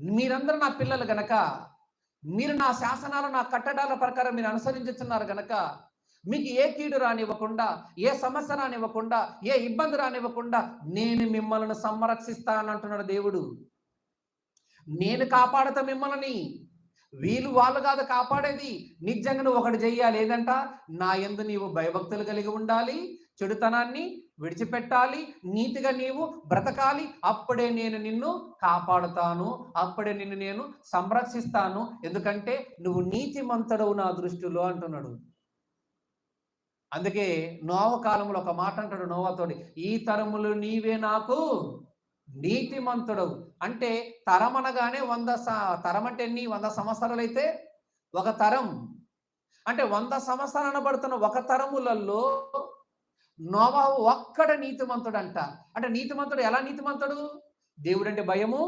మీరందరూ నా పిల్లలు గనక, మీరు నా శాసనాలు, నా కట్టడాల ప్రకారం మీరు అనుసరించుచున్నారు గనక, మీకు ఏ కీడు రానివ్వకుండా, ఏ సమస్య రానివ్వకుండా, ఏ ఇబ్బంది రానివ్వకుండా నేను మిమ్మల్ని సంరక్షిస్తానంటున్నాడు దేవుడు. నేను కాపాడతా మిమ్మల్ని. వీళ్ళు వాళ్ళు కాదు కాపాడేది. నిజంగా నువ్వు ఒకటి చెయ్యాలి. ఏదంట? నా యందు నీవు భయభక్తులు కలిగి ఉండాలి. చెడుతనాన్ని విడిచిపెట్టాలి. నీతిగా నీవు బ్రతకాలి. అప్పుడే నేను నిన్ను కాపాడుతాను. అప్పుడే నిన్ను నేను సంరక్షిస్తాను. ఎందుకంటే నువ్వు నీతిమంతుడవు నా దృష్టిలో అంటున్నాడు. అందుకే నోవ కాలంలో ఒక మాట అంటాడు నోవాతోటి, ఈ తరములు నీవే నాకు నీతిమంతుడవు. అంటే తరం అనగానే తరం అంటే ఎన్ని? 100 సంవత్సరాలైతే ఒక తరం. అంటే 100 సంవత్సరాలు అనబడుతున్న ఒక తరములలో నోవహు ఒక్కడే నీతిమంతుడంట. అంటే నీతిమంతుడు ఎలా నీతిమంతుడు? దేవుడంటే భయము